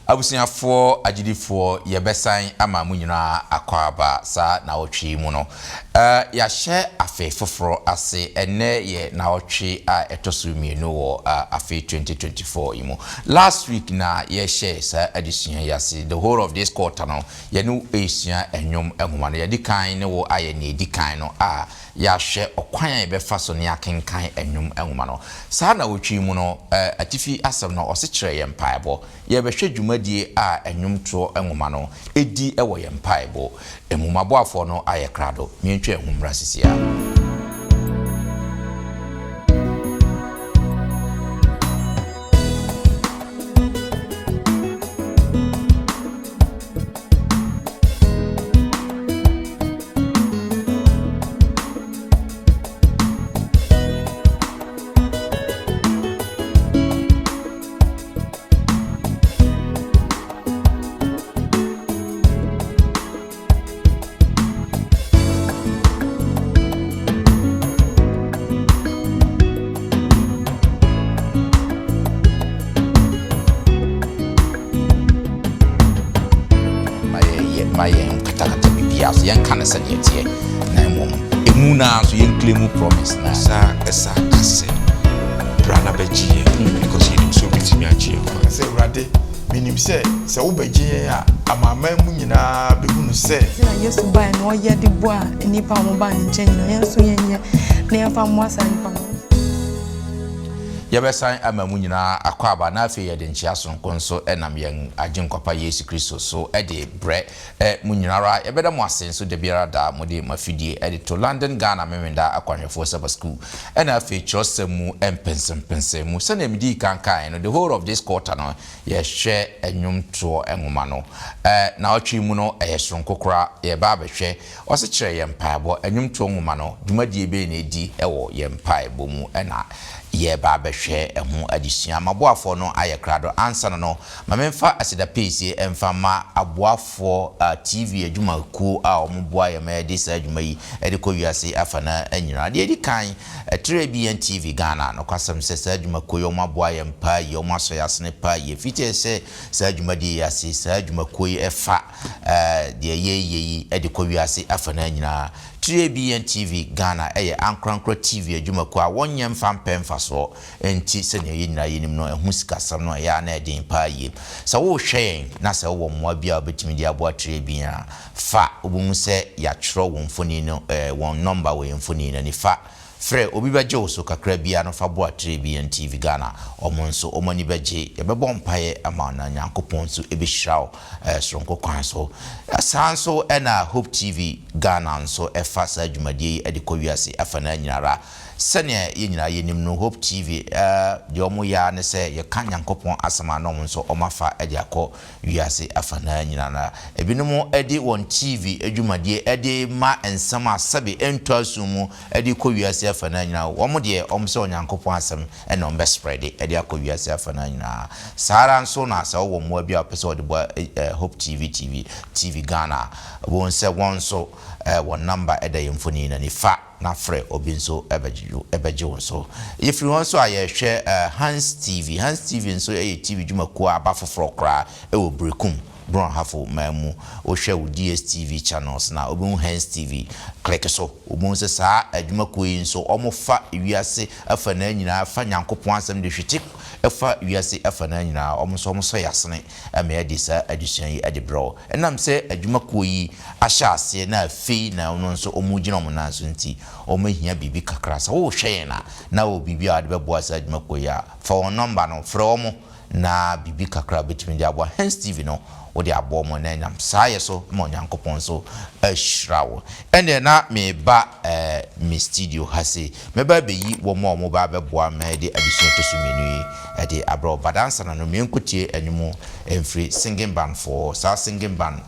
abusuafo agidifo yebesan ama mu nyina akwaba sa na otwe mu no ya hye afe foforo ase ene ye na otwe a etoso mienu wo afe 2024 imu last week na ye share sa addition yase the whole of this quarter no ye no esua enwom ehoma no ye dikan ne wo aye ne dikan no ya hye okwan ye befa so ne akenkan enwom ehoma no sa na otwe mu no atifi asem no osekire ye mpaebo ye behwe dwumadie a enwomto enwoma no edi ewo ye mpaebo emumabo no aye krado mientwe ehumra sisia yen kan se yetie na mom emu na so yen claim promise na esa kase brana begie because he did so with me achie say rade minim se wo begie a amama mu nyina behunu se na yesu ba na oye de bo a nipa mo ba nchen na yesu yenye na yafa mo asa nipa yebesan ama mu nyina akwaba na afi ye de nchia sonko nso enam yen agenkwapa Yesu Kristo so de bre mu nyina ra yebeda mo asen so de biara da mo de mafidie de to London Ghana memenda akwanhwefo Sabbath school na afi chosemu empensem mu se na midi kankan no the whole of this quarter no ye hwe enwomto enwoma no na otwi mu no sonko kra ye ba behwe ose kire ye mpaebo enwomto enwoma no dwumadie be na edi ewo ye mpaebo mu na ye ba behwe ehu adisua maboafo no aye krado ansa no mamemfa asida pese emfa ma aboafo TV adwuma ku a omoboa ye ma de sa adwuma yi ede ko wiase afana anyira de edi kan TVN TV Ghana no kwasam se sa adwuma ko yo maboa ye mpa ye o maso yasne pa ye fite se sa adwuma de yase sa adwuma ko ye efa de ye ede ko wiase afana anyira TVN TV Ghana Ankrankro TV adwuma ko a wonye mfa mpemfa so enti se ne yina yinim no ehu sikasam no ya na edin pa yi sa wo hwen na se wo mmoa bia obetimi dia bo atre bia fa obumu se ya twro wo mfoni no won number wo mfoni no ni fa frɛ obi beje wo so kakra bia no fa bo atre bia TV Ghana omonso omani beje ye bebo mpaye ama na nyankopon so ebehirawo sonko kwan so asanso na Hope TV Ghana nso efa sa dwumadie e de kowiase afana nyinara sene ye nyina yenim no Hope TV de omo ya ne se ye kan nyankopon asama no nso omafa e de akọ wiase afana nyinara ebinom e de won TV adwumadie e de ma ensama sabe entoasumu e de kowiase afana nyinara omo de omse nyankopon asam e no mbe spread e de akọ wiase afana nyinara sara nso na sa wo mo bia pese wo de Hope TV Ghana won se won so one number e de yemfoni na ni fa na frɛ obi nso ebeje won so if you want so aye hwɛ Hans TV nso TV dwuma ko aba foforo kra wo brekum bron hafo mamu o hwɛ wo DSTV channels na obi Hans TV click so obi se saa adwuma ko yi nso omofa wiase afa na nyina afa nyankopon asɛm de hwete efa wiase afa na nyina omso yasene ame edi sa adusua yi ade bro enam se adwuma ko yi ahya ase na afei na ono nso omugina omna nso nti omahia bibi kakra sa wo hwɛ na wo bibi a de beboa sa adwuma ko ya fa won number no frɛ omo na bibi kakra betimi de abo Hans TV no wo de abo mo na nam saye so mo nyankopon so ahirawo ene na me ba me studio hase me ba beyi wo mo ba beboa ma de addition to sumenu yi e de abro badansa na no me nkotie anwumu emfri singing band for sa singing band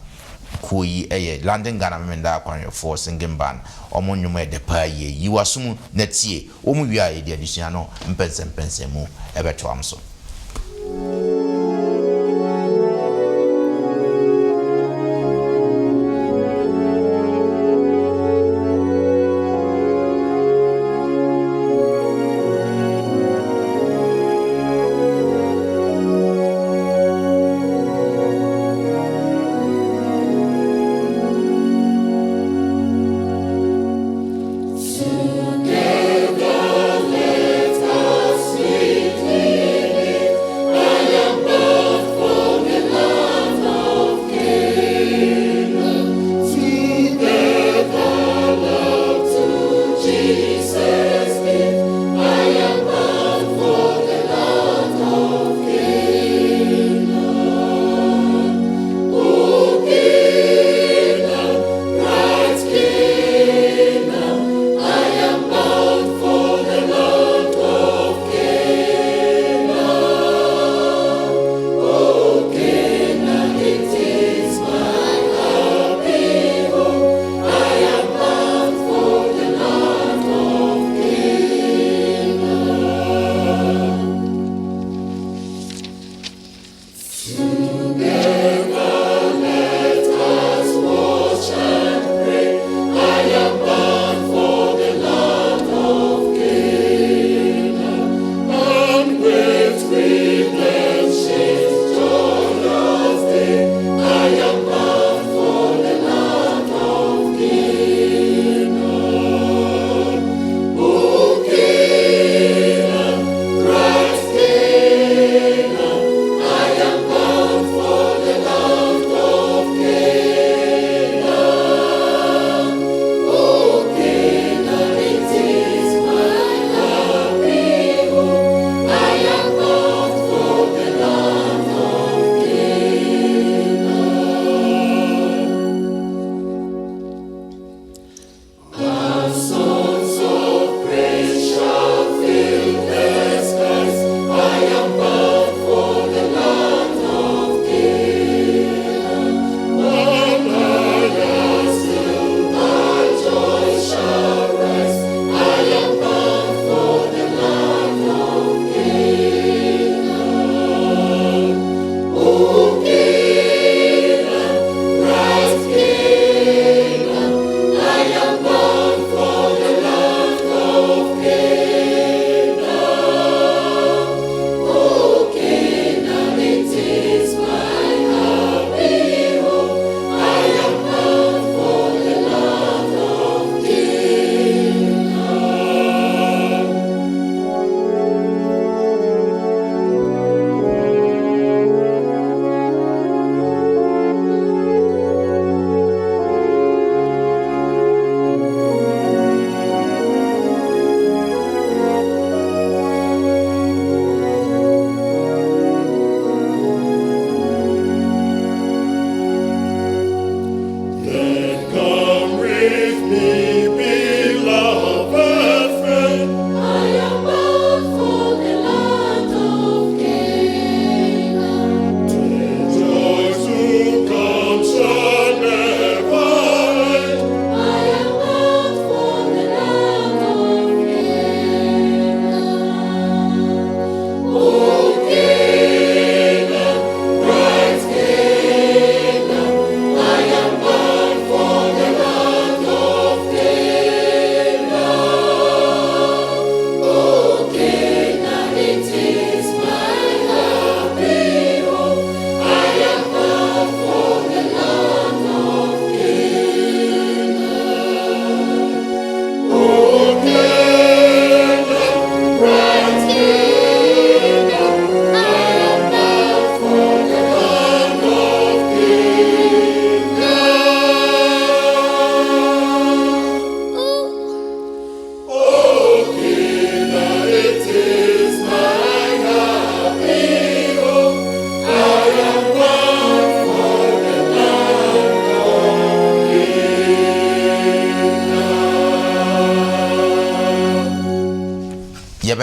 koyi London Ghana memenda akwanhwefo singing band omo nwuma e de pa ye yiwasum na tie omu wi a de addition no mpense mu ebeto am so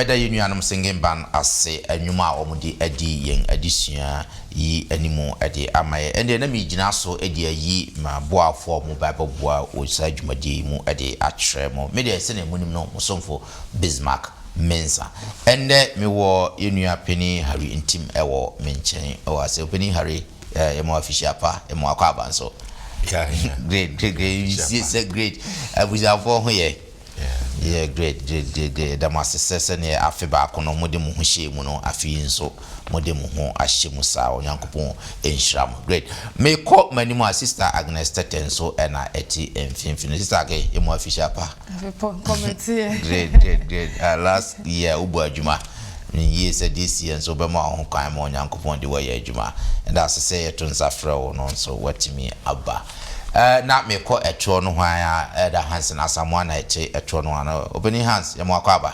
yɛbɛda yɛ nuanom singing band ase anwuma a ɔmode adi yɛn adesua yi animu ɛde ama yɛ ɛnde na megyina so ɛde ayi ma boafoɔ mo bɛbɛboa osa dwumadie mu ɛde akyerɛ mo media sɛ na munim no musomfo Bismarck Mensa ɛnde mewɔ yɛ nua Penny Harry intim ɛwɔ menkyɛn ɛwɔ ase Penny Harry ɛmo official pa ɛmo akɔ abanso great great abusiafo ho yɛ yeah great da masese ne afi ba kono mode mu ho hye mu no afi nso mode mu ho ahye mu sa onyankopon enhira mu great me ko mani mu sister Agnes Teten so na eti emfimfini sister age emu official pa committee great last year ubu adwuma ye said this year so be ma ho kan ma onyankopon de waye adwuma and as say to nsafra wo no so watimi aba na me ko eto no hwan a da Hansen asamoa na eche eto no ana opening hands ya mo akwa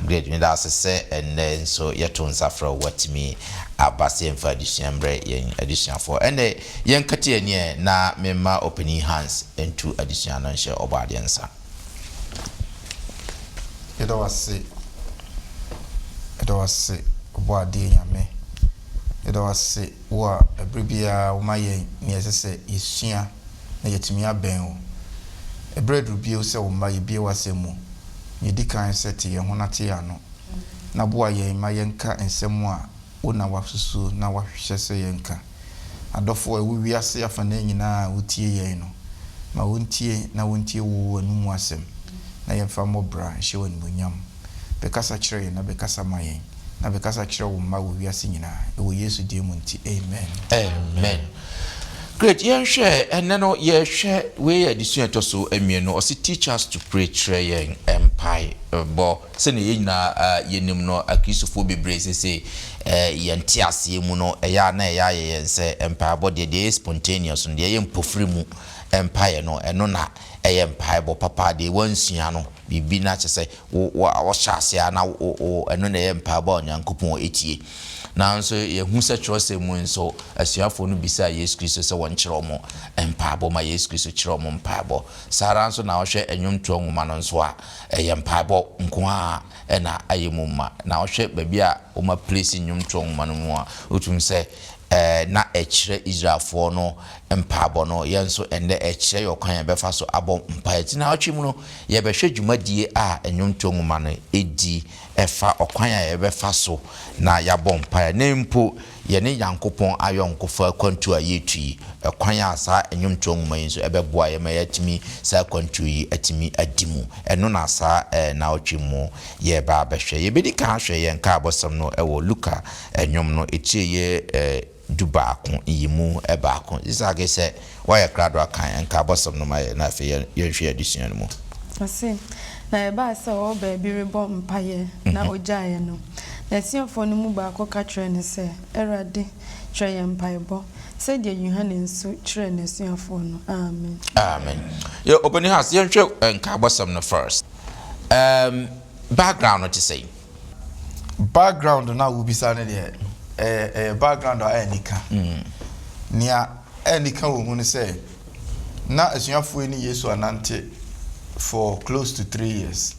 great me da say and then so yeto nsafra watimi abase mfa December yen edition for and yen kate ani na me ma opening hands into edition no nhye obade nsa edo wase obade nyame edo wase wo ebribia wo maye ni esese yesua na yetimi aben o ebredu bio se wo maye bie wase mu yedi kan sete ye ho nate ya no na boa ye maye nka ensemu a wona wasusu na wahwehye se ye nka adofo ewu wiase afa na nyina wotie ye no ma wontie na wontie wo anumu asem na ye fa mobra hye woni munyam bekasa kire na bekasa maye na bekasa kire wo ma wo wiase nyina ewo Yesu die mu nti amen great yen share enne no ye share we edition to so emienu o si teach us to pray yen empire bo se ne yina yenim no akrisofo bebre se yente ase mu no eya na eya ye se empire bo de spontaneous no de ye mpofri mu empire no eno na empire bo papa de wansua no bibi na chese wo hyase na eno na empire bo onyankopon etie na nso ye hu se trose mu nso asuafo no bisa Yesu Kristo se won kyerɛ mo empabo ma Yesu Kristo kyerɛ mo empabo sara nso na wohwɛ enwomto nwoma no nso a empabo nko a na ayemu ma na wohwɛ baabi a wo ma place enwomto nwoma no mu a otum se na ekyerɛ Israelfo no empabo no yenso ende ekyerɛ yokwan befa so abɔ mpae na otwe mu no ye behwɛ dwumadie a enwomto nwoma no edi efa okwan a ye befa so na yabɔ mpae na mpo ye ne Yankopɔn ayɔnkofa kwantu a yetui ekwan a sa enwomto nwoma yi so ebeboa ye ma yatimi sa kwantu yi atimi adimu eno na sa na otwe mu ye ba behwɛ ye bedi kan hwɛ ye nka abosam no ewo Luka enwom no etie ye dubaako yimu ebaako isage se why krado akan nka bosom no my na fe ye hwe edition no mu ase na eba se o ba bi rebo mpaye na ojaye no na siofo no mu ba ko ka kire ne se erade kire ye mpaye bo se de Yohane nso kire ne siofo no amen yo opening house ye hwe nka bosom no first background what you say background na wo bisa ne de background anika nia anika wo hu ne say na asuafo ni Yesu anante for close to 3 years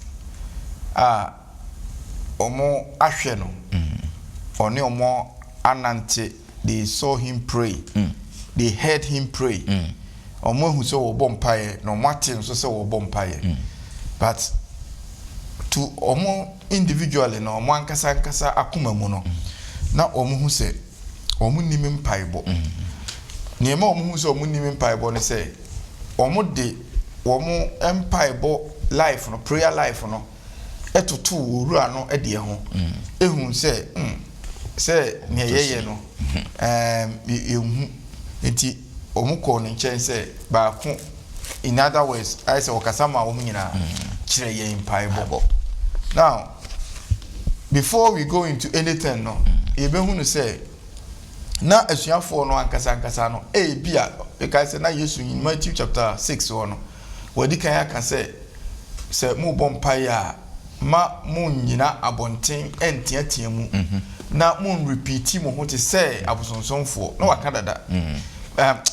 omo ahwe no oni omo anante they saw him pray they heard him pray omo hu so wo bompaye no mate so se wo bompaye but to omo individually no omo ankasa akoma mu no na omo hu se omo nimi mpaibo niema omo hu se omo nimi mpaibo ne se omo de omo empaibo life no prayer life no etoto wura no ede ho ehun se se ne yeye no ehu enti omo ko ne nchen se ba ko in other words I say okasama omo nyina kire ye mpaibo now before we go into anything no ebehu no say na asuafo no ankasa no bia because say na Yesu in Matthew chapter 6 no wadi kan aka say mu bompae a ma mu nyina abonten entiatia mu na mu repeat mu ho te say abosonsonfo na waka dada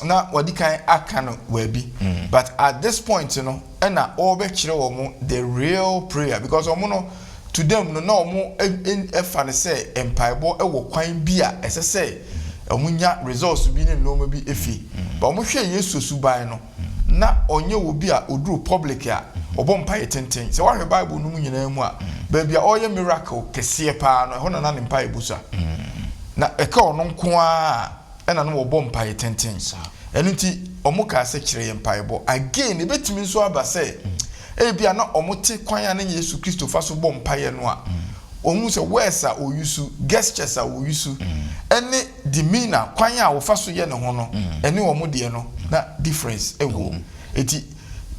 na wadi kan aka no wabi but at this point no na all be kire wo mu the real prayer because omo no to them no omo efa ne say empaibo ewo kwan bi a ese say omunya results bi ne no bi efi ba omo hwe Yesu suban no na onye wo bi a oduru public a obo mpae tenten se wa hwe Bible no mu nyina mu a ba bia oye miracle kese pa no ho na ne mpae busa na eka ono nko a ena no obo mpae tenten eno nti omo ka se kire ye mpae bo again e betimi nso aba se bia na omote kwan ya na Yesu Kristo fa so bom paye no a omu se words a oyusu gestures a oyusu ene demeanor kwan ya wo fa so ye ne ho no ene omo de no na difference ewo eti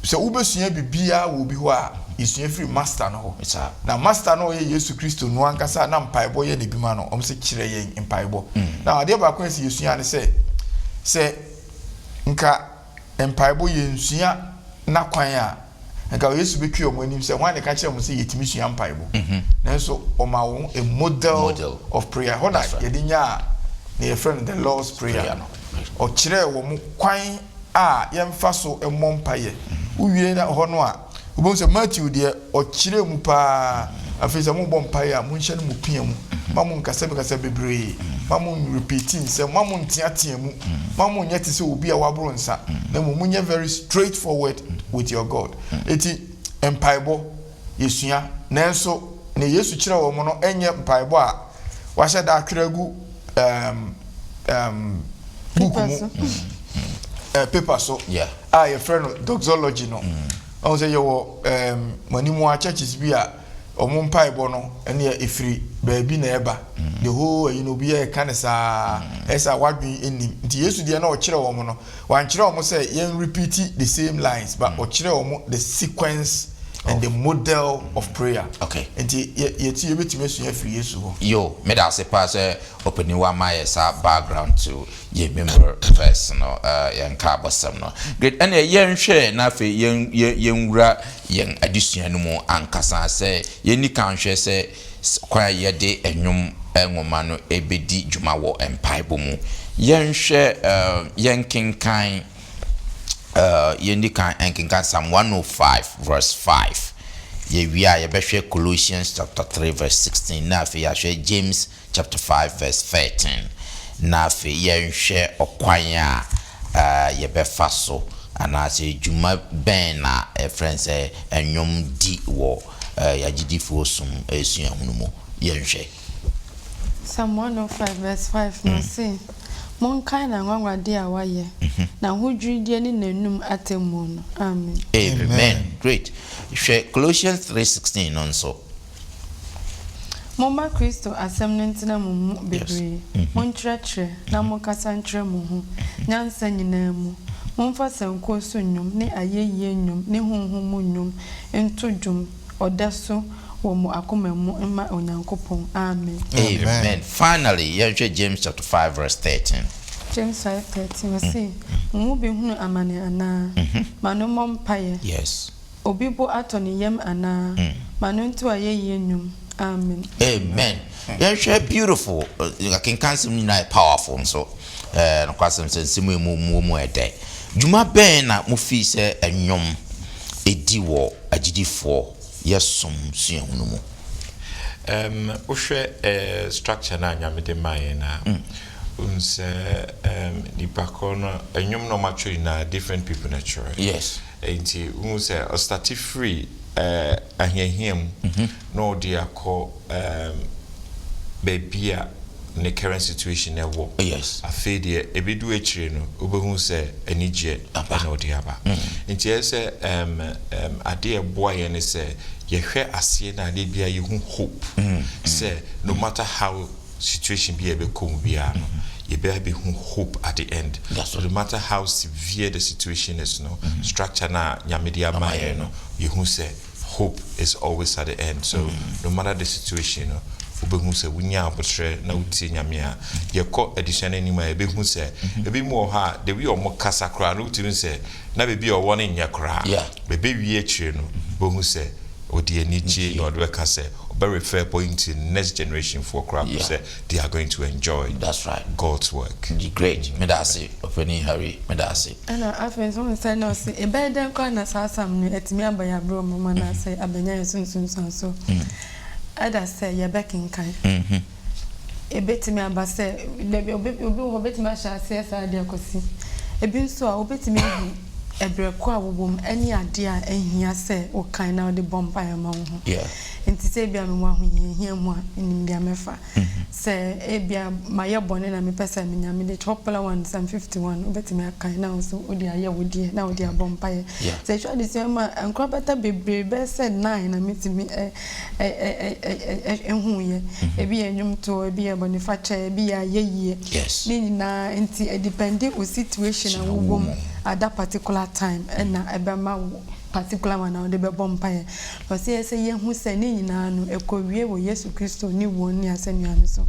se ubesua bibia wo bi ho a isua free master no ho na master no ye Yesu Kristo no ankasa na mpaebo ye ne bima no om se kire ye mpaebo na ade ba kwan se yesua ne se nka mpaebo ye nsua na kwan a nka Yesu be twa omanim se wan ne ka kire mo se yetimi sua mpaebo nanso omawo a model of prayer hona yedinya na your friend the Lord's prayer o kire wo mo kwan a yemfa so emmom paye uwie na ho no a ubon se Matthew de o kire mu pa afisa mo bom paye a mo nhye no mu pia mu mamu nkasa bebre mamu repeating se mamu ntiatia mu mamu nyete se obi a wabro nsa na mo munye very straightforward with your God eti empaibo yesua nanso ne Yesu kire wo mo no enye empaibo a wahye da atweragu book mu paper so your friend doxology no I say you manimu a churches bi a omo mpaibo no ene efiri baabi na eba the whole be a kanisa esa wadwen enim nti Yesu de na o kire wo mo no wan kire wo mo say yen repeat the same lines but o kire wo mo the sequence and the model of prayer. Okay. Nti yeti yebetime so afiri Yesu ho. Yo, me da se pass opening one my background to ye member verse no yen ka bosam no. Great and yen hwe na fe yen wura yen adusua no mu ankasa se yen ni kan hwe se kwa ye de enwom enwoma no ebedi djuma wo empaibo mu. Yen hwe yen kinkan Yendika and Psalm 105 verse 5. We are Colossians chapter 3 verse 16. Nafi James chapter 5 verse 13. Nafi yen share okwanya yebefaso and I say Juma Bena a friend say and yom di wo yajidi for some esiamuno yen share. Psalm 105 verse 5 no say Monkai na ngwa de awaye na hodwidie ni nanum atemu no amen. Amen. Great. Colossians 3:16 also. Momma Kristo asem ntina mu bebre. Montrechre na mokasa ntre mu ho. Nyansa nyina mu. Momfa sanko so nnwom ne ayeye nnwom ne honhom nnwom ento dwom odaso wo mu akoma mu ma onyankopon amen. Amen. Finally, James chapter 5 verse 13. James 5:13 we say mu be hunu amane ana mano mompaye. Yes. Obibo atoni yem ana mano nto ayeye nnwom amen. Amen. You're beautiful. I can cancel me na powerful so no kwasem se simu mu ede. Juma ben na mu fi se enwom edi wo agidifo yesom suahunu mu ohwe structure na anyamede maye na unse nipa kono enwom no matwe na different people natural. Yes. Enti unse o start free ahihiem no dia ko bebia ne current situation e wo. Yes. Afede ebedu echire no obehu se anigye na odiaba. Enti ese ade eboa ye ne se yehwe ase na ade bia yehu hope. Say no matter how situation be ebe come bia no you better be hope at the end. So no matter how severe the situation is no structure na nyamedia maye no you say hope is always at the end. So no matter the situation no obehu se wunya abotre na utie nyame a yekọ edition anima ebehu se ebi mu ha de wi omo kasa kra no utie se na bebi owo ne nya kra bebe wi akire no bohu se odi anigye no de ka se very fair point in next generation for crowd say they are going to enjoy. That's right. God's work. Great. Me da say opening Harry. Me da say. And after someone say no say e better kwa na sasam ni etimi abaya bro mama na say abenya sunsun so. Ada say ye back in kind. Ebetimi aba say obi obetimi asha say ade akosi. Ebi nso a obetimi ehu ebreko awobom ani ade a ehia say o kan na de bomba ya ma ho. Yeah. Nti say bia me mo ahuyehia mu a nim bia mefa. Say e bia maye bone na me pesa me nyame de popular one some 51 obetimi akan na so odi aye wodi na odi abompa ye. Say sure this ma ankro beta bebrebe say 9 na metimi ehu ye. Ebi enwum to ebi e bone facha ebi ya yeye. Yes. Ni na nti depending on situation and wobom at that particular time na ebema particular one na de be bompaye no say ye hu se ni nyina no ekowie wo Yesu Kristo ni won ni asenu anu so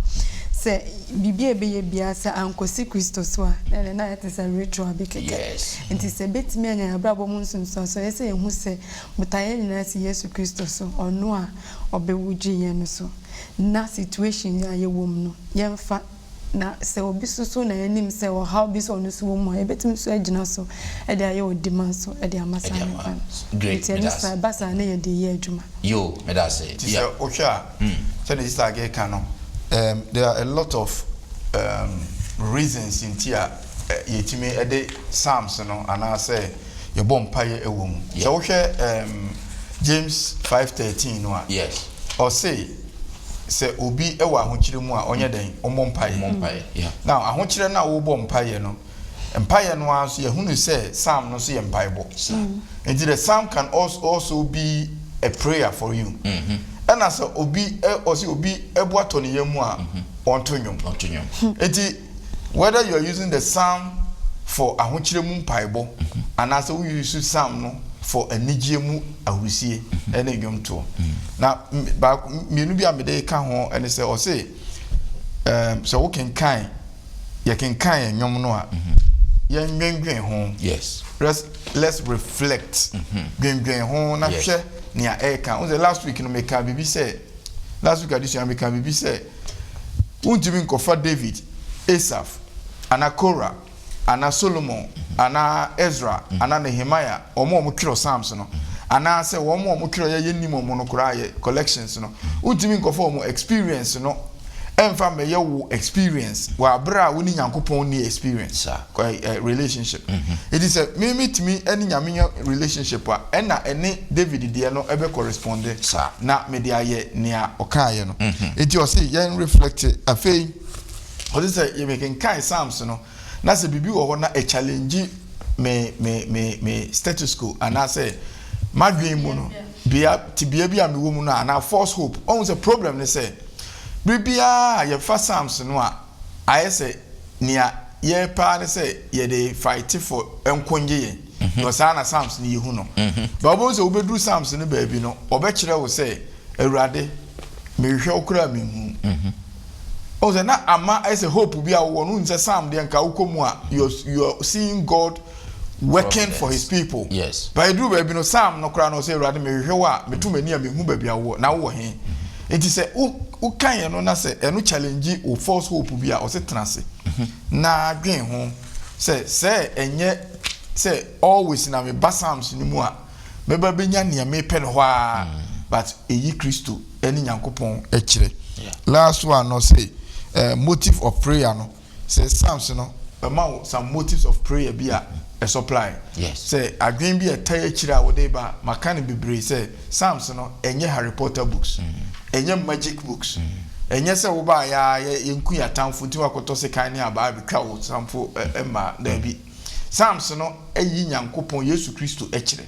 se bibia be ye bia se ankosi Kristo so a na it is a ritual be keke. Yes. Nti se betimi anya abrabo mu nsunso so ye se ye hu se mutaye nyina se Yesu Kristo so ono a obewuji ye no so na situation ya ye wom no ye mfa na se obi susu na anim se wo how bi so no so mo e betim so agina so e de aye odiman so e de amasa na great so basa na ye de ye adwuma yo me da say yeah osha so this age can there are a lot of reasons in tia yetimi e de psalms no ana say ye bom paye ewom so wo hwe James 5:13 no a yes or say obi ewa ahokyire mu a onye den omompaye yeah now ahokyire na wo bom mpaye no mpaye no aso ye hunu say psalm no so ye mpaebo and the psalm can also be a prayer for you and as obi ebu atoni yemu a ontonyom enti whether you are using the psalm for ahokyire mu mpaebo and as we use psalm no for anigye mu ahusie ene dwomto na ba mienu bia mede ka ho ene se o se so wo kenkan ye kenkan enwom no a ye nwenwen ho yes let's reflect nwenwen ho na hwe nia e ka on the last week no me ka bibi se last week addition me ka bibi se untimi nkofa David Asaph ana Korah ana Solomon ana Ezra ana Nehemiah omo kiro psalms no ana se omo kiro ye nimo mo no kura ye collections no utimi nkofo omo experience no emfa me ye wo experience wa bra woni nyankopon ni experience relationship it is a me any nyame relationship a na ene David de no ebe correspond na me de aye nea okaye no enti o se ye reflect afei o se ye making kai psalms no na se bibi wo ho na a challenge me status quo ana say madwen mu no bia tibia bia me wo mu no ana false hope on the problem ne say bibia ye fa psalms no a aye say nia ye pa ne say ye dey fight for enkonje ye no sana psalms ni hu no ba bo so obedru psalms no ba bi no obekire wo say awurade me hwe okura me hu oze na ama as a hope bia wo no nse psalm de nka ukomu a you're seeing God working for his people. Yes. But I do baby no psalm no kra no say awurade me hwe wa metumani a me hu ba bia wo na wo he it is say u kan no na say eno challenge o false hope bia o se transe na adwen ho say enye say always na me psalms ni mu a me ba benya ne me pe no ho a but eyi Kristo eni nyankopon e kire. Last one no say motive of prayer no say psalms no some motives of prayer be a supply. Yes. Say adwen bi etaya kira wo dey ba makane bebre say psalms no enye Harry Potter books enye magic books enye say wo ba ya yenku ya tamfo ti wakoto se kan ne aba betwa wo samfo ema na bi psalms no eyi nyankopon Yesu Kristo e kire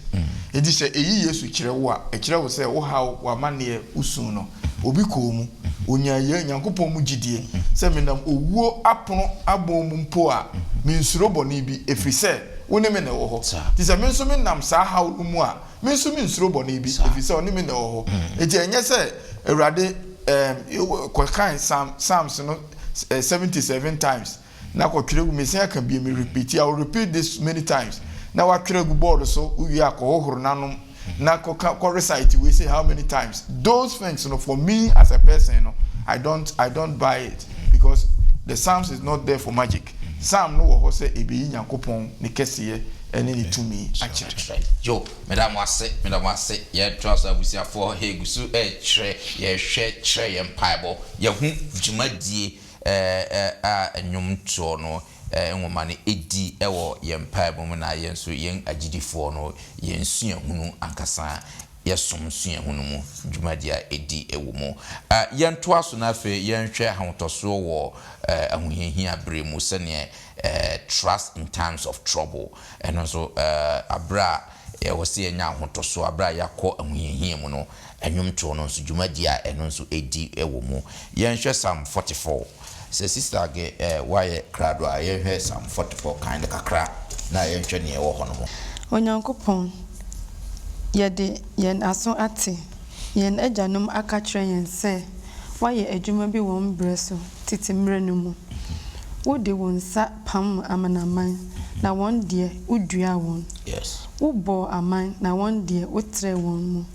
edi say eyi Yesu kire wo a e kire wo say wo ha wa mane usun no obi ko mu onya ye nyankopon mu gidie se menam owuo apono abom mpo a mensuro boni bi efrise woni me na wo ho ti se menso menam sa ha mu a menso mensuro boni bi efrise oni me na wo ho eti enye se awurade kan psalms no 77 times na ko twere gu mesia kan bi me repeat I will repeat this many times na wa twere gu board so wi akohoro nanom na ko recite we say how many times those things you know for me as a person you know I don't buy it because the psalms is not there for magic psalm no wo say ebi nyankopon ne kesiye ɛne ne tumi akyerɛ yo madam wase ye trust abusia for hegusu kyerɛ ye hwɛ kyerɛ ye mpaebo ye hu dwumadie enwom to no enwoma ne edi ewo ye mpaebo mu na ye nso yen agidifo no ye nsu ehunu ankasa yesom nsu ehunu mu dwumadie edi ewo mu ye nto aso na afi ye nhwɛ ahotoso wo ahohihia bremu sene trust in times of trouble and also abra was enya ahotoso abra yakɔ ahohihia mu no enwom to no nso dwumadie eno nso edi ewo mu ye nhwɛ Psalm 44 se sister ge why krado a ye hwe Psalm 44 kind kakra na ye hwe ne ewo hono mo onyankopon yede yen aso ate yen ajanum aka kyerɛ yen sɛ why adwuma bi wɔ mbreso titi mre no mu wode wonsa pam amanaman na won de udua won yes wobɔ aman na won de utre won mu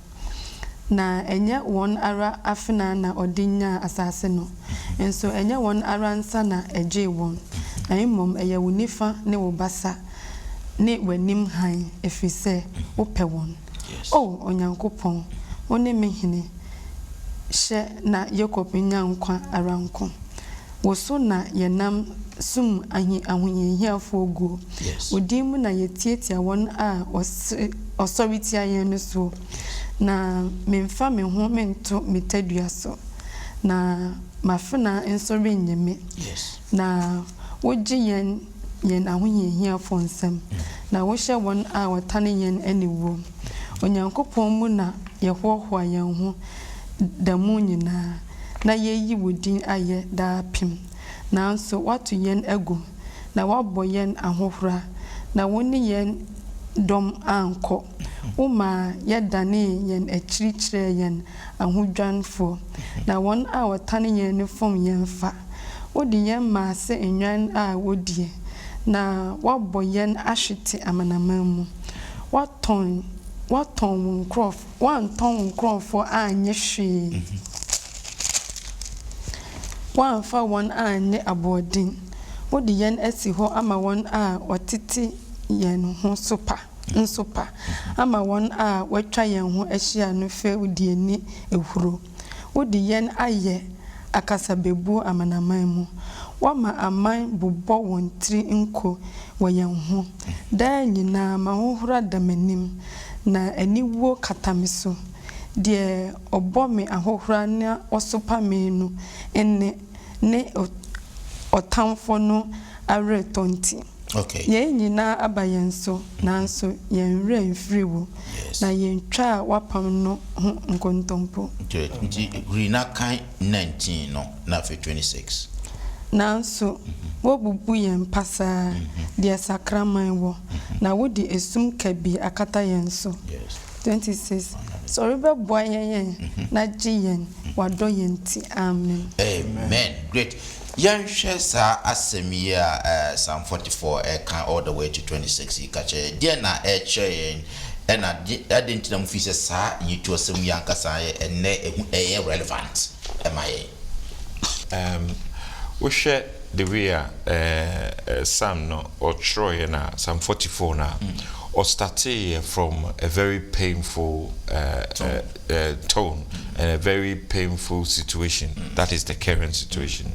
na enye won ara afena na odinya asase no enso enye won ara nsa na eje won ayimom eye wonifa ne wo basa ne wanim han efise wopɛ won oh onyankopɔn one mehine hye na Yakob nyankwa aranko wo so na yenam sum ahunyehiafo ogu odimu na yetietia won a osoritia yen no so na memfa me ho mento metadua so na mafena ensori nyeme na woji yen ahunyehiafo nsem na wo hye won a watane yen aniwo onyankopɔn mu na yehohoa yen ho damu nyina na yeyi wodin aye da pim nanso watu yen egu na wabɔ yen ahohora na woni yen dom anko uma yedane yen akirikyire yen ahodwanfo na won a watane yen ne fom yen fa wodi yen ma se enwan a wodie na wabɔ yen ahwete amanaman mu waton wonkrof wanton wonkrofo anye hwe wanfa won anye abodin wodi yen asi ho ama won a otiti yen ho nsopa ama won a watwa yen ho ahia no fe wodi ani ehuro wodi yen aye akasabebu amanaman mu wama aman bobɔ won tri nko woyen ho da nyina ma hohora damanim na aniwo katamiso de obomi ahohora na osopa menu enne ne otamfo no are tonti okay ye nyina abayenso nanso yen ren friwo na yen twa wapam no nkontompo nti rina kan 19 no na 26 nanso wobubu yen pasa de sakraman wo na wodi esum kabi akata yen so 26 sorry be boy yen na giyen wado yen ti amen great yan hwe sa asemi a Psalm 44 can all the way to 26 ikache dia na yen ena adentina mu fi se sa yitu asem yankasa enne relevant emaye we share the way Psalm no or Troy na Psalm 44 na or started from a very painful tone and a very painful situation. That is the current situation.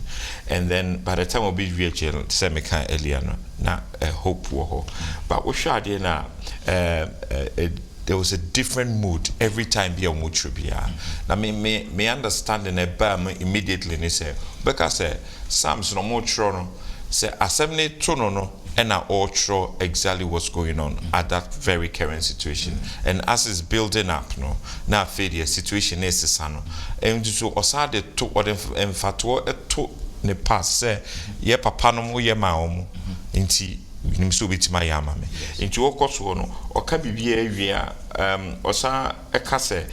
And then by the time we be real semika earlier na hope wo but we share na there was a different mood every time be on mutrubia. Na me understanding a bam immediately ni say because Psalms no more no say assembly tono no and are all sure exactly what's going on at that very current situation. And as it's building up no now failure situation is the sano and so osade to what emfatwo to ne pass say ye papa no mo ye ma omo nti nim so betima ya ma me nti wokoso no oka bibia awia osa eka se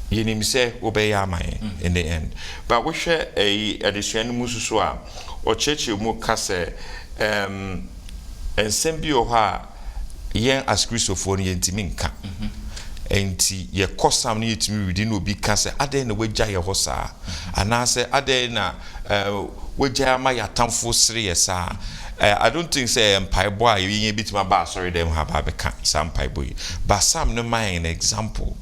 yenim say obey amaye in the end but we share a addition mususu a o cheche mu ka se ensem bi o ha yen as Christopher yen timi nka enti ye kosam ne yetimi read no bi ka se aden na wagya ye ho saa ana se aden na wagya ma ya tamfo sere ye saa I don't think say empire boy you bit my ba sorry them have a some pipe boy but some no mind an example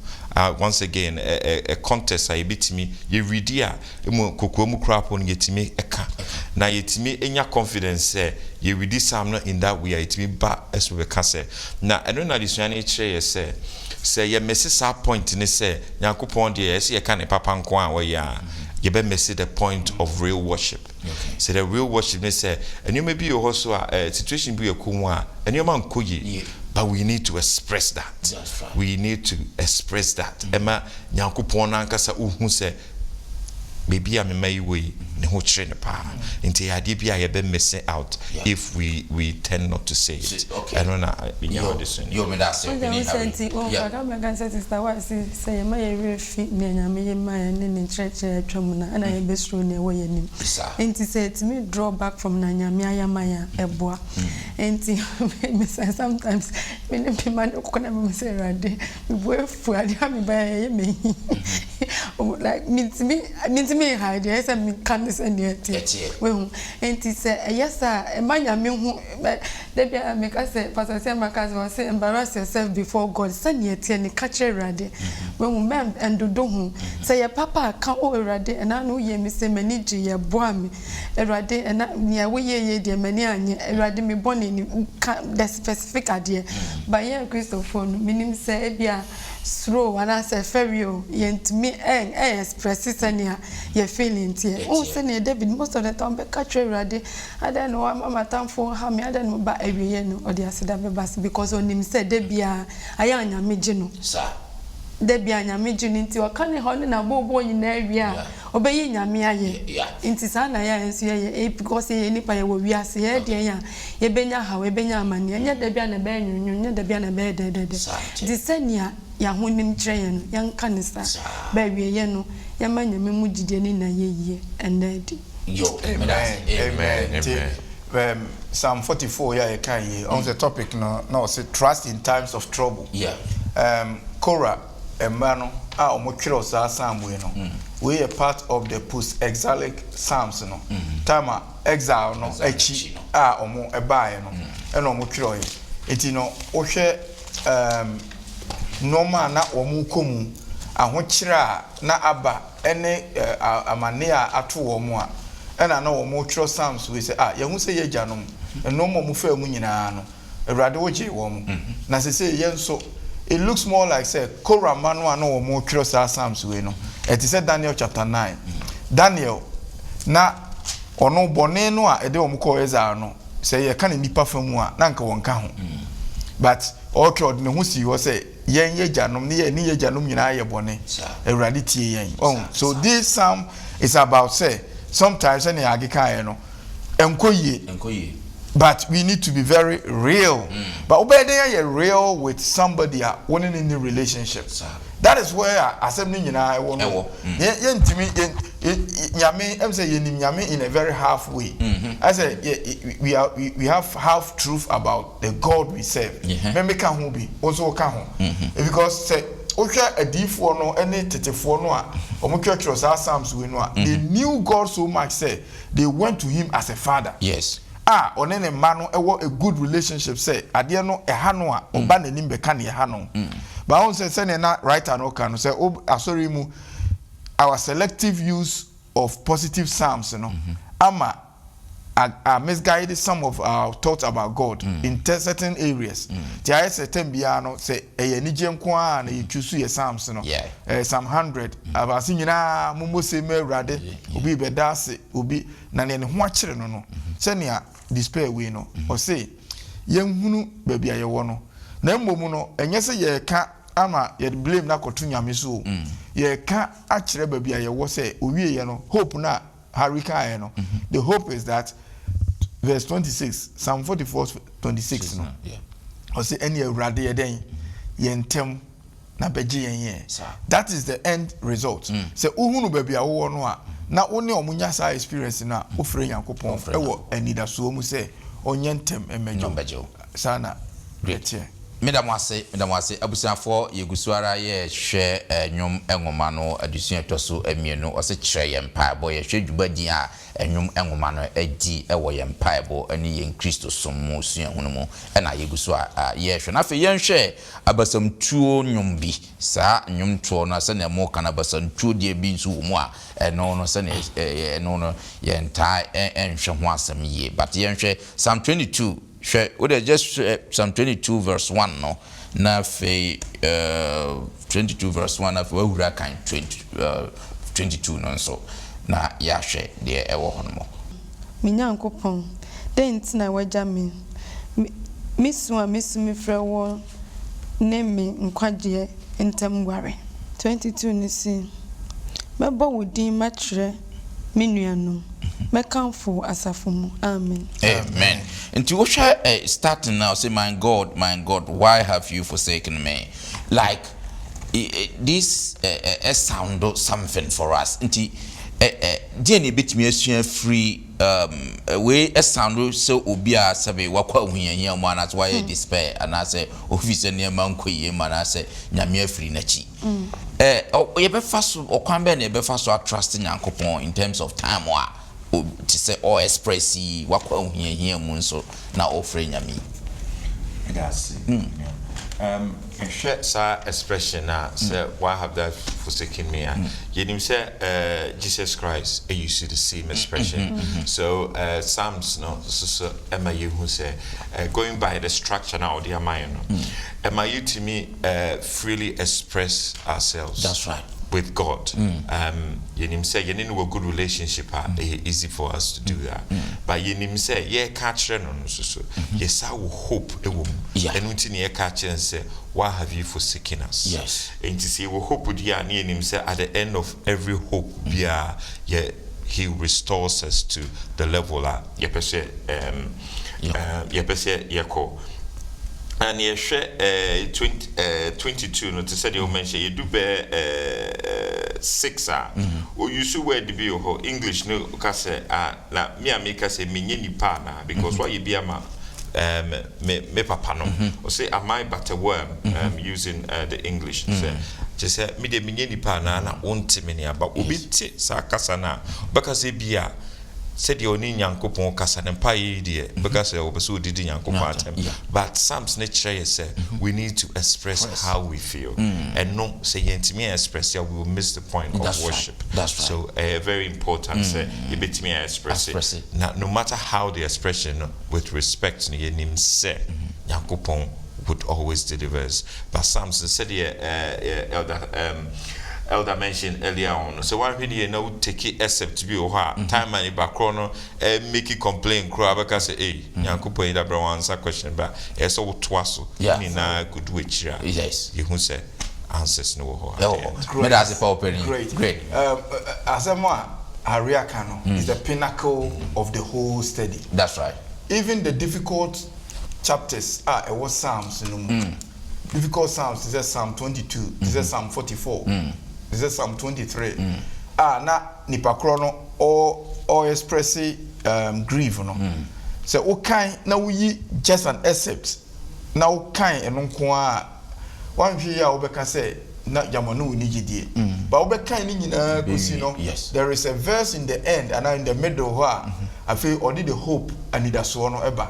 once again a contest I bit me you read ya kokomu crap on yetimi eka na yetimi enya confidence say you read this some not in that way yetimi ba as we can say na I don't know this one say ye messes our point in say yakupon de say can papa nko an we ya you better miss the point of real worship. Okay. So the real worship, they say, and you may be also a situation be a kumwa, and your man kuyi, but we need to express that. That's right. We need to express that. Emma Nyakupona Kasa who say, maybe I'm a may way, no train pa. Into idea I have been missing out if we tend not to say it. Okay. I don't know. You mean that's it. I can't say sister what say my refi me my in church tramuna and I best run away him. And he said to me draw back from Nanyamia Maya Eboa. And he sometimes when the man can say rade we work for by me like means me hide yes and me can't send it. Well, and he said yes sir my who but they make us say Pastor Siamakas was say embarrass yourself before God send yet and catch a rade when men and do who say your papa can't over rade and I know ye me say manage your boy me a rade and near we ye dear many and rade me born in the specific idea but yeah Christopher meaning say bia slow and I say ferio yent me express it and your feelings here oh say David most of the time be catch a rade I don't know I'm time for how me I don't know but every year no or the asida because on him said debia ayanya mejino sir debia nya mejino nti o kan ho na bobo nyina awia obeyi nyame aye nti sa na ya enso ye because ye nipa ye wo wiase ye de ya ye benya ha we benya amane nya debia na be nwunwu nya debia na be de di senia ya honim kyerɛ no yanka ne sa ba wie ye no ya ma nyame mu gidie ni na ye yie enadi yo amen Psalm 44 yeah you can ye on the topic no say trust in times of trouble Korah emano a omotwere osa psalm we no we are part of the post exilic psalms no time exile no echi a omo ebae no e no omotwere oye enti no wo hwe normal na omo komu ahokyere na aba ene amane a ato omo a ena na omo twere psalms we say yehu say ye gyanom eno mo fa mu nyina no awrade wo gye wo mo na se say ye nso it looks more like say Korah manu ano omo twere psalms we no it is Daniel chapter 9 Daniel na ono bone no a ede omo ko eza no say ye kan nipa famu a na nka wonka ho but okay od ne ho si wo say yen ye gyanom ne ye gyanom nyina ye bone awrade tie yen so this psalm is about say sometimes any agika no enkoye but we need to be very real but obey you're real with somebody wanting in the relationship that is where assembly nyina won yentimi nyame em say yenim nyame in a very halfway I say we have half truth about the God we serve me ka ho bi also ka ho because say ohwa adifo no ene tetefo no a omotwetro sa psalms we no a they knew God so much say they went to him as a father yes onene ma no ewo a good relationship say ade no eha no a oba nanim be ka ne eha no but on say na writer no kan say asori mu our selective use of positive psalms no ama misguided some of our thoughts about God in certain areas. There is a tembia no say e ni genkwa na yusu ye psalms no Psalm 100 abasi nyina mumo se me awrade obi be dase obi na ne ho akere no no se ne despair we no o say yenhunu ba bia ye wo no na mmomu no enye se ye ka ama ye blame na koto nyame so ye ka akere ba bia ye wo se owie ye no hope na hurricane no the hope is that verse 26 Psalm 44:26 no o say any awrade ye den ye ntem na beje yen that is the end result say uhunu ba bia wo no a na woni omunya sa experience na ofre yankopon e wo anida so mu say onye ntem emejo sana great medamwase abusiafo yegusuara ye hwe enwom enwoma no adusun etoso amienu ose kire ye mpaebo ye hwe dwubadi a enwom enwoma no adi ewo ye mpaebo ani ye Kristo somu suahunu mu na yegusu a ye hwe na fe ye hwe abasamtuo nwom bi sa nwom tuo no se na mo kana abasamtuo die bi nso wo mu a eno no se na no ye nta enhwe ho asem ye but ye hwe Psalm 22 just Psalm 22 verse 1 no na fe 22 verse 1 na fe wura kan 22 no so na ya hwe de ewo hono mo minyankopon dent na waja misu a misu mi frewo ne mi nkwaje ntamware 22 ni si mebo wodin matre minuanu mekamfo asafumu amen amen and to starting now say my God why have you forsaken me like this sound something for us nti DNA bitimi asua free we sound so obia sabe wakwa hunyanya mu ana so why despair ana say office ne ma nkoye ma na say nyame afiri na chi ye be faso okwan be na be faso trust nyankopon in terms of time wa to say all expressi wakwa hunyanya mu nso na ofre nyame that's sa expression say why have that forsaken me you say Jesus Christ you see the same expression so Psalms no so am you who say going by the structure now the mind am you to me freely express ourselves that's right with God you say you need a good relationship easy for us to do that but you say yeah catch no so yes I will hope and until you catch and say why have you forsaken us yes and to see we hope with you and say at the end of every hope yeah he restores us to the level you per se and you share 22 no to say you mention you do be 6 or you should wear the bio English no ka say na me make say me nipa na because why you be ama me papa no or say am I but a worm using the English say just say me de me nipa na wonte me ne aba obi ti sa kasa na baka say bia said you need Yankopon kasa na mpaye die because we so did Yankopon atem but Psalms nature say we need to express how we feel and no say yentimi express we will miss the point of worship that's right so very important say you betimi express it now no matter how the expression with respect ni nim say Yankopon would always deliver but Psalms said elder mentioned earlier on so one when you know take it except to be time and background make it complain crowd because say hey Yankopon that bro answer question but so twaso ni na good which yes you who say answers no ho me that's the opening great asema Aria Kano is the pinnacle of the whole study that's right even the difficult chapters it was Psalms difficult Psalms is Psalm 22 is Psalm 44 this is Psalm 23 na nipa krono or express grief no so o kan na we just an except na o kan eno nko a wan hwe ya obeka say na jamanu ni gidie but obeka ni nyina kosi no there is a verse in the end and in the middle where I feel only the hope and need so no eba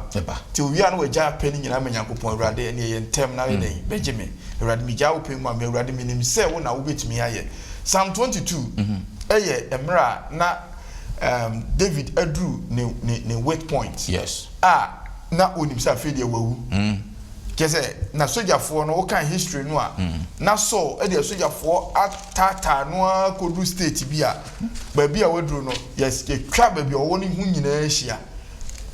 till we are no ja pen nyina menyankopon awrade ne ye ntem na ye benjamin awrade mi ja open ma awrade mi nim say wo na wo betimi aye Psalm 22 eye emra na David adru ne weight point yes na onim say afede wawu kese na sojafo no kan history no na so e de sojafo atata no akodu state bia ba bia wadru no yes ke twa ba bia owo ni hu nyina ahia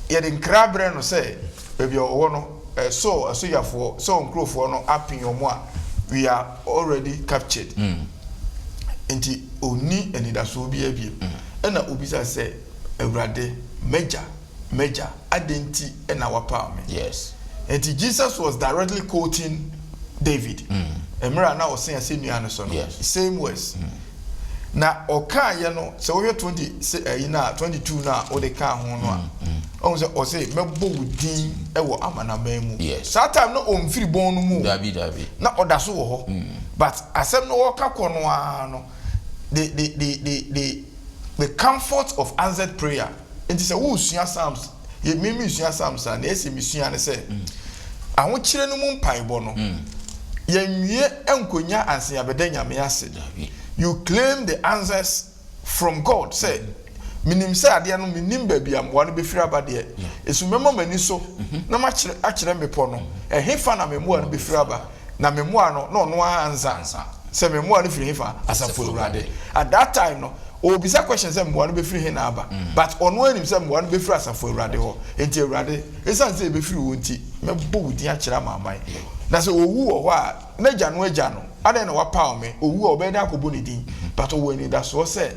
ye de nkrabre no say ba bia owo no so sojafo so nkrofo no apin omo a we are already captured enti oni enidaso bi abie na obisa say awrade major adenti na wapa me yes and Jesus was directly quoting David. Emra na osen ase nuano so no. Same words. Na oka ye no so we 20 22 na o de ka ho no a on say or say mebo wudin e wo amanaman mu yes that time no on free born mu dabi na odaso wo ho but asem no woka kono no the comfort of answered prayer it is a wo sua psalms ye mimi sua psalms and ese mi sua ne say aho kire no mu mpaibo no yenwie enkonya anse abeda nyame ase you claim the answers from God say minim say ade no minim ba bia mwa no be firi abade esu memo mani so na ma kire akire mepo no hefa na memo no be firi aba na memo no no anza say memo no firi hefa asafo urade at that time no obi say question say memo no be firi he na aba but ono anim say memo no be firi asafo urade ho enti urade esan say be firi wonti mebo wudi akire amaman na say owu wo ho a na gya no ade na wa power me owu obeda akobo ne din but owu ni da so say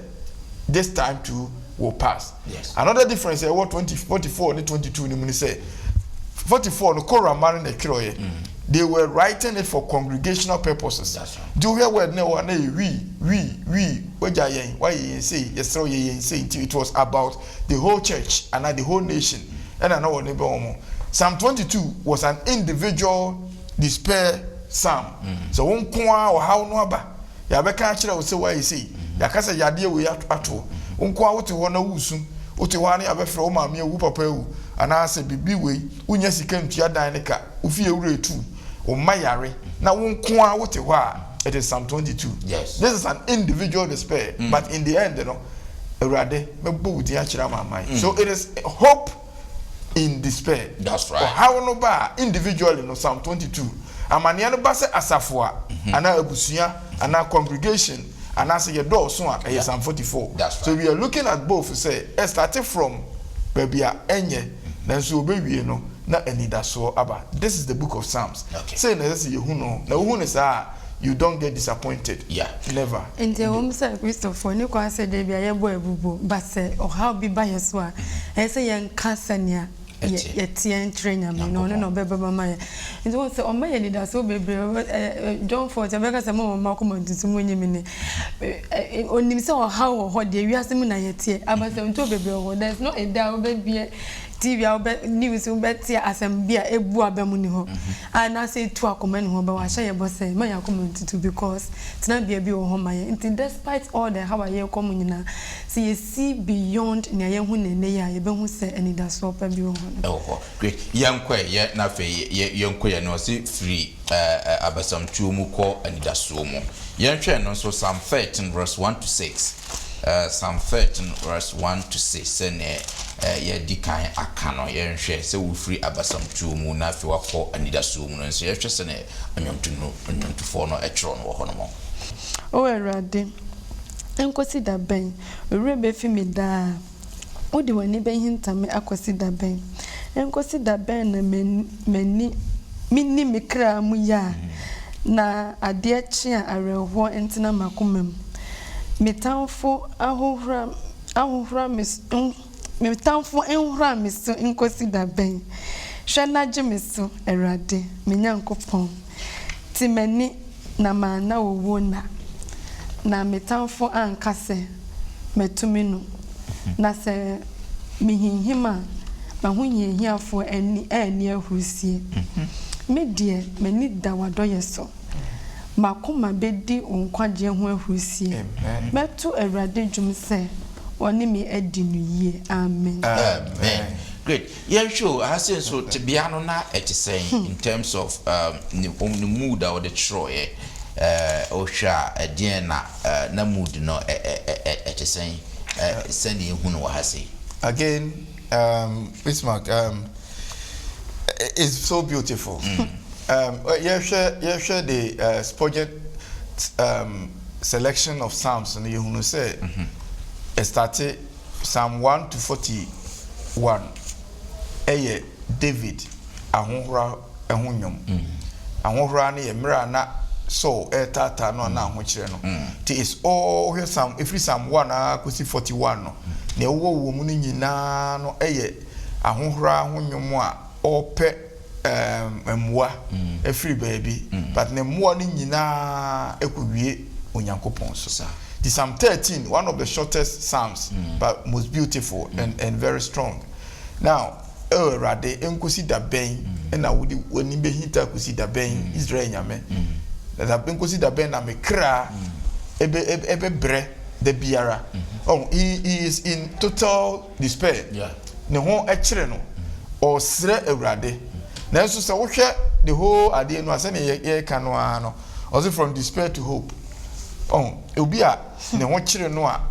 this time too will pass. Yes. Another difference is what 44 and 22 ni say 44 no Quran man na kiroye. They were writing it for congregational purposes. That's right. Do you hear word na we oja yen why yen say yes yen say it was about the whole church and the whole nation. And I know what neighbor Psalm 22 was an individual despair psalm. So won kwa or how no aba. Ya be kan kire wo say why you say. Ya kasa yade we ato. Unkwa wote ho na wusu wote ho ani abefre o maame ewu papa ewu ana se bibi we unya sika ntua dan ne ka ufi ewure etu o mayare na wonkwa wote ho a it is Psalm 22. Yes, this is an individual despair but in the end Erade mebo wudi akira mamai so it is hope in despair. That's right. Or how no ba individually no Psalm 22 amane no ba se asafo a ana abusua ana congregation and as your door so a Psalm 44. That's right. So we are looking at both. Say, starting from baby enye, then so baby you know na enida so aba. This is the book of Psalms. Okay. Say na say you know. Na who is you don't get disappointed. Yeah. Never. Nti hom say Christopher ni kwa say de bia ye bo ebubu but say o how bi ba yeso a e say yen kasania ye tien training me no no bebe mama ye nti won say o ma ye leader so bebe John 4 te beka say mo ma ko mo ntutu mo nyimi ni onim say o how o ho de wiase mu na ye tie abase nto bebe o there's no a da bebe TV news betia asembia ebu abemu ni ho and I say to akoma ni ho ba wa hye bo say man yakoma ntutu because tina bia bi wo ho maye nti despite all the how ye come nyina see you see beyond na ye hu nene ya ye be hu say anida so pa bi wo ho great yankwa ye na fe yankwa ye no say free abasam tuomu ko anida so mu yenhwe no so Psalm 13 verse 1 to 6 Psalm 13 verse 1 to 6 and ye dikan akano ye nhwe se wo free abasam tuomu na fe wakọ anida so mu no so ye hwe se ne anwontuno no etro no ho no mo o erade enkosi da ben orebe fi mi da odi wani ben hintame akosi da ben enkosi da ben na meni minni mikra mu ya na ade chi a areho entina makomam metamfo ahohra metamfo enhura meso enkosi da ben hwe na gye meso erade menyankopon ti mani na mana wowo na metamfo ankase metumi no na se mihinhima mahunhiahiafo ani ahusie medie mani da wadoye so makoma bedi onkwaje ho ahusie meto erade dwum se oni mi edi no yie amen amen great yeah sure hasen so to bia no na it saying in terms of the mood or the troye osha edien na mood no it saying send you hu no hase again Bismarck it's so beautiful. You share the Spurgeon selection of Psalms and you say it started Psalm 1 to 41 David ahonhora ehonyom ahonhora na yemra na so etata no na ahokyere no it is all here Psalm every Psalm 1 akosi 41 no na ewo mu nyina no ahonhora ahonyom a ope emwa every baby but ne mwa ni nyina ekowie onyankopon so the Psalm 13 one of the shortest psalms but most beautiful and very strong now Rade enkosi da ben na wodi woni be hita kosi da ben Israel nyame da enkosi da ben na me kra ebe bre de biara he is in total despair ne ho e kire no o sre Awurade na nso se wo hwe the whole ade no ase ne ye ka no ano also from despair to hope obi a ne ho kire no a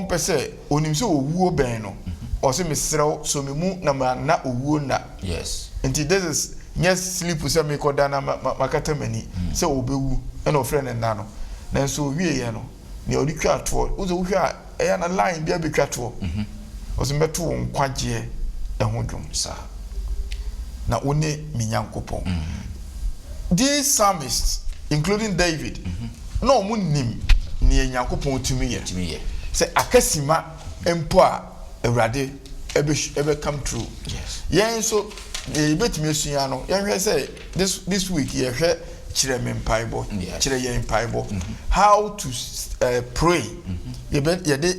pese onim se owuo ben no o se mesrew so memu na owuo na yes and this is yes sleep so me koda na makata mani se obewu na ofre na no na nso wie ye no ne odi twa to uzo hwe a e na line bia be twa to o se meto nkwaje e ho dwom sa na one minyankopon these psalmists including David no munim ne nyankopon tumi ye se akasima empo a Awurade ebe come true yes yen so betimi asua no yen hwe say this week ye hwe kire me mpaibo kire ye mpaibo how to pray ye de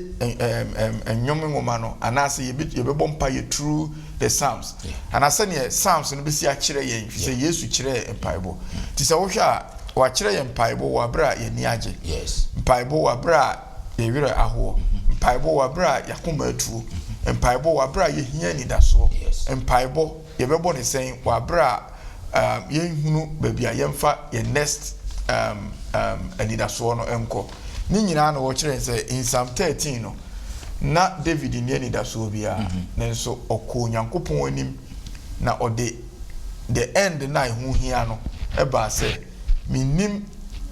enyomme ngoma no anase ye bebo mpaye through the psalms anase ne psalms no besi a kire ye say Yesu kire mpaibo ti se wo hwe a wa kire ye mpaibo wa bra ye ni age yes mpaibo wa bra ye wire aho mpaibo wa bra yakoma atuo mpaibo wa bra ye hia ni daso mpaibo ye bebo ne sen wa bra ye hunu babia ye mfa ye next anidaso no enko ni nyina na wo kire se in Psalm 13 no na David ni anidaso bia na nso okọ Nyankopon anim na ode the end na hu hia no e ba se minim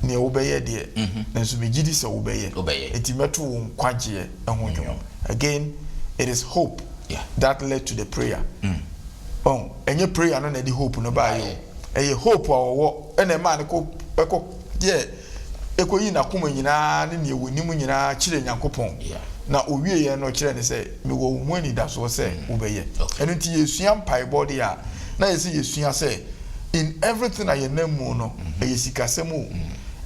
ne obeye de na nso megidi se obeye etimeto wo nkwaje ehonyo again it is hope that led to the prayer enye prayer no na di hope no ba yo eye hope awo ene ma ne ko de ekoyi na kuma nyina ne ewonim nyina kire Nyankopon na owie ye no kire ne se me wo mu ani da so se obeye eno ti yesua mpaibode a na yesi yesua se in everything I nemu no eye sikasemu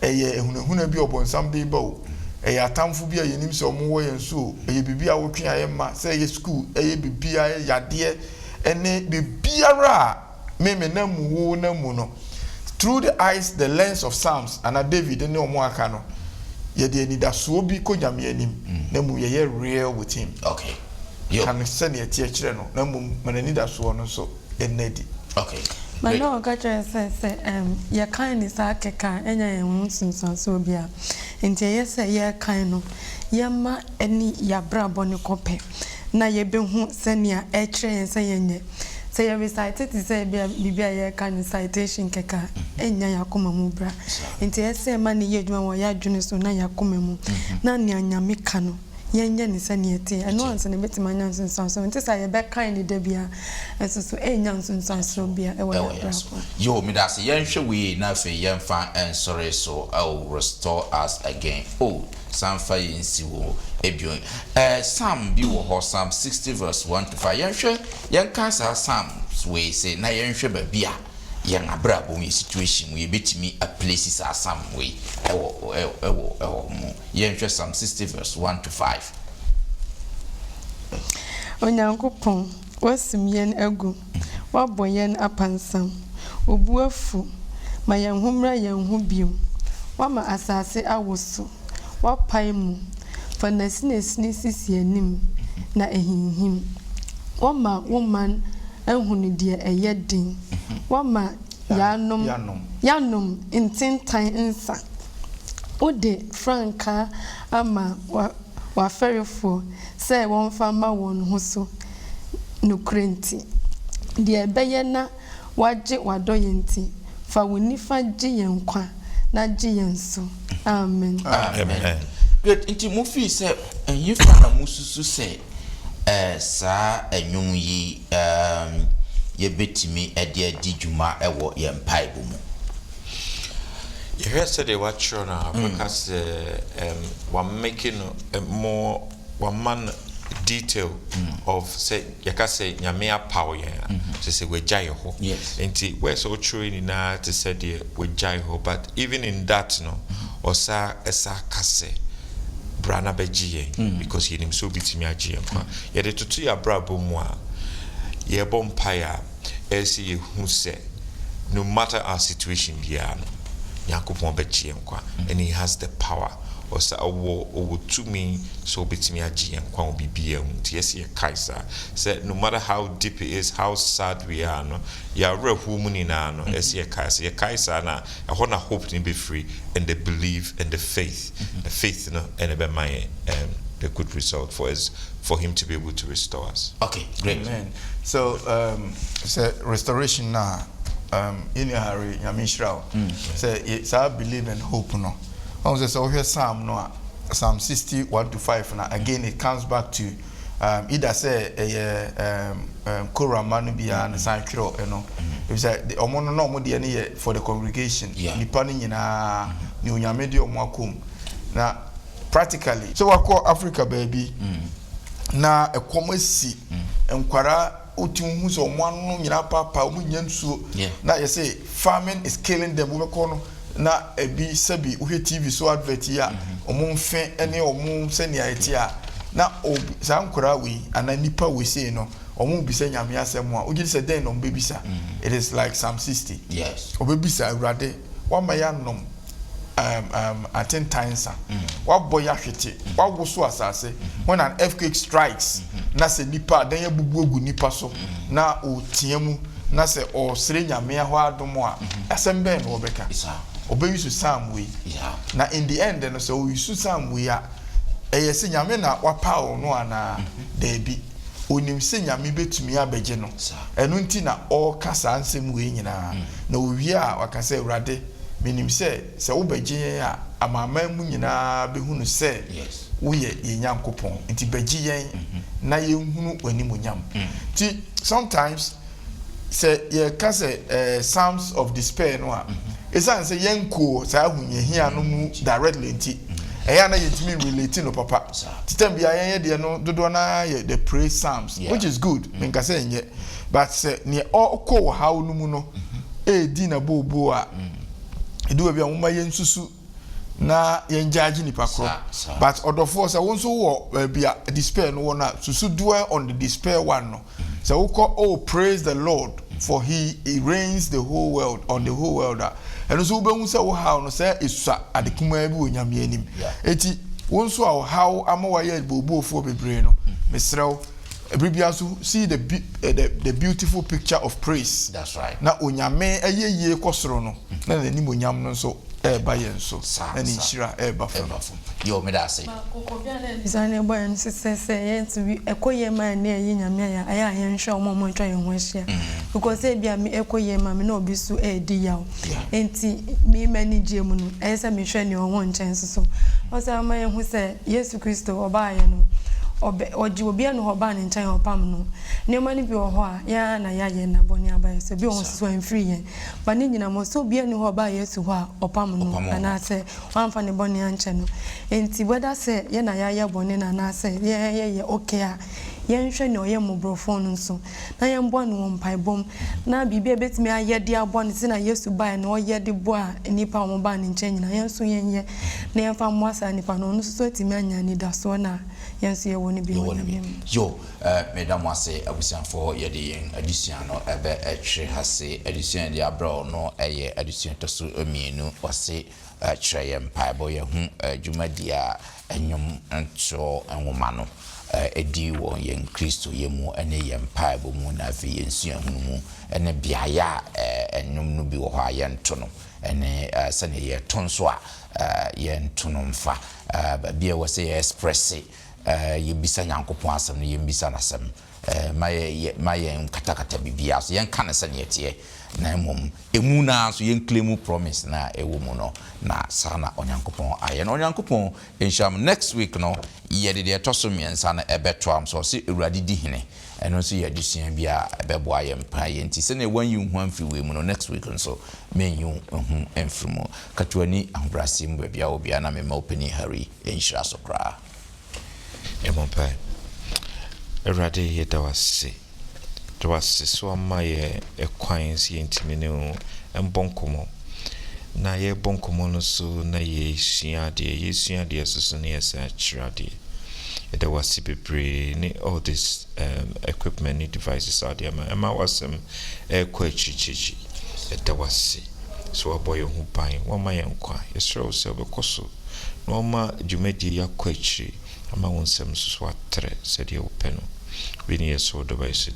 eye ehunahuna bi obonsam de ba o eye atamfo bi a yenim se omo wo yenso eye bibia wo twa ye ma se eye school eye bibia yade ene bibiara me namu wo namu no through the eyes the lens of Psalms and David ne omo aka no ye de ni da so bi ko nyame anim namu ye real with him okay kan se ne tie kire no namu manani da so no so enedi okay but no catcher say ye kind is akeka enya ye hu sunsanso bia enti ye say ye kind no ye ma eni ya brabo ne kope na ye be hu senia e kire ye say yenye say ye recite it say bibia ye kind citation keka enya yakoma mu bra enti ye say ma ne ye dwuma wo ya dwune so na yakoma mu na ne anyame ka no yenye ni sani ete eno anse ne betima nyanso sanso nti sa ye be kan ni da bia eso nyanso sanso bia e wa bra yo me da se yenhwe we na fe yenfa and sorry so I will restore us again sanfa yensi wo ebion Psalm bi wo ho Psalm 60 verse 1 to 5 yenhwe yenka sa Psalm we say na yenhwe ba bia yen abrabo we situation we betimi a places are some way ewo mu yenhwe Psalm 60 verse 1 to 5 Onyankopon wasim yen agu wabo yen apansam obuafu ma yen humra yen hu biom wama asase awoso wapai mu fa nasine sisi anim na ehinhim wama woman ehunu de eyedin wama yanom intintan insa ode franka ama wa ferifo say won fama won ho so no krenti de ebeye na waje wadoyenti fa wonifa je yenkwa na je yenso amen great inti mo fi say enyifa na mususu say sa enwum yi ye betimi ede djuma ewo ye mpaibo mu you heard say they were sure now because we're making a more one man detail of say yaka say nyame power yen to say we jai ho enti we so true na to say the we jai ho but even in that no osa esa kase brana beji yen because he him so bitimi agye yen ye de tutu ya brabo mu a ye bompire esi hu se no matter our situation biano yakopon bechi enkwa and he has the power or say owo to me so betimi agi enkwa obibia hu yes ye kaisa say no matter how deep it is, how sad we are no ya rehu mu ni na no yes ye kaisa na e na hope to be free and the belief and the faith no and be my the good result for him to be able to restore us. Okay, great. Amen. So so restoration now in a hurry Yamishra say it's our believe and hope no. I was so here Psalm 61-5 now again it comes back to either say Korah Manubia and Sankro, you know. It was the omono no mo de for the congregation. Nipa ni nyina ni onyamedi omwakom. Na practically so wako Africa baby na ekomasi enkwara otim hu so omano nyina papa omunya nsuo na you say farming is killing them we no na ebi sabi uhwe TV so advert ya omumfe ene omum senia etia na sankwara we ana nipa we say no omu bisa nyame asem a ogiri se den no mbebisa it is like Psalm 60 yes obebisa awrade wa maya nom attentansa wa boya hwete wa woso asase when an earthquake strikes na se nipa dan ya bubu ogu nipa so na o tiamu na se o sere nyame ho adomo a asem ben no obeka obeyisu Psalm we na in the end no so we use Psalm we a eyese nyame na wa pawo no ana debi onim se nyame betumi abegye no enu nti na all kasa ansem we nyina na owie a wakase awrade minim se wo begye ya amama mu nyina behunu se wo ye Nyankopon nti begye yen na ye hunu animunyam ti sometimes say ye kase psalms of despair no a esan se yenko sa ahunye hia no mu directly nti eya na yetimi relate no papa titem bia yen de no dodo na ye the praise psalms which is good menka say enye but say ne okọ how no mu no di na bobo a edu bia nwoma yensusu na yenjaji ni pakro but odofo say wonso wo bia despair no na susu dwell on the despair one no so we call oh praise the Lord for he reigns the whole world on the whole world and so be say wo how no say esusa adekuma bi onyame anim eti wonso how amawa ye bobofo bebre no mesrew Everybody see the beautiful picture of praise. That's right. Na onyame ayeye kosoro no. Na ni onyam no so eba ye nso. Na ni shira eba fam. Yo me da say. Design boy and sister say to be ekoye ma na ye nyame ya aya ye nhwe omo ntwa ye ho ahia. Because e bia me ekoye ma me na obi so e di yawo. Enti me manage mu no. E say me hwe ne ho nchen so. O say ma ye hu say Yesu Kristo oba ye no. Oji obi anu hoba ne ntan opam no ne mani bi ho a ya na ya ye na boni aba so bi on so en free yen ba ne nyina mo so bi anu hoba Yesu ho a opam no ana se wanfa ne boni anche no enti whether say ye na ya boni na na se ye okay a yen hwe ne oye mobrofon nso na ye mbo no mpaibom na bibia betimi aye de abone se na Yesu ba na oye de bo a nipa mo ba ne nchen nyina yen so yen na yen fa mo asa nipa no no so timi anya ni da so na yes ye woni bi yo madam wase abusianfo ye de yen addition no ebe etwe hase addition de abro no eye addition to so emienu wase kire ye mpaibo ye hu dwumadia enyum nto enwoma no edi wo yen Kristo ye mu ene ye mpaibo mu na afi yensuan hu mu ene biaya enyum no bi wo ha ye nto no ene sane ye tonso a ye nto no mfa ba bia wase ye express yebisa Nyankopon asem no yembisa nasem maye katakata bibia so yen kan se ne tie na mum emu na so yen claim promise na ewo mu no na sana Onyankopon aye na Onyankopon ensham next week no ye de etoso miensa na ebeto am so se ewurade di hene eno so ye disuan bia ebebo aye mpa ye nti se na wan yu hu amfi we mu no next week so men yu hu emfirmu katwani ambrasi mbwa bia obia na mema openi hari enshira so kra Emompa Erade ye dawase so ama ye ekwan si yentimi ne embonkomo na ye bonkomo no so na ye sua de so ne ye sa chira de There was bebree all this equipment and devices out there. Emma was some quite chichi. There was so a boy who buying 1 million qua. Yes, so silver coso. No ma jumedi ya quechi. Ama won some swat tre said you peno. We need a sword device.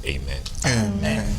Amen. Amen.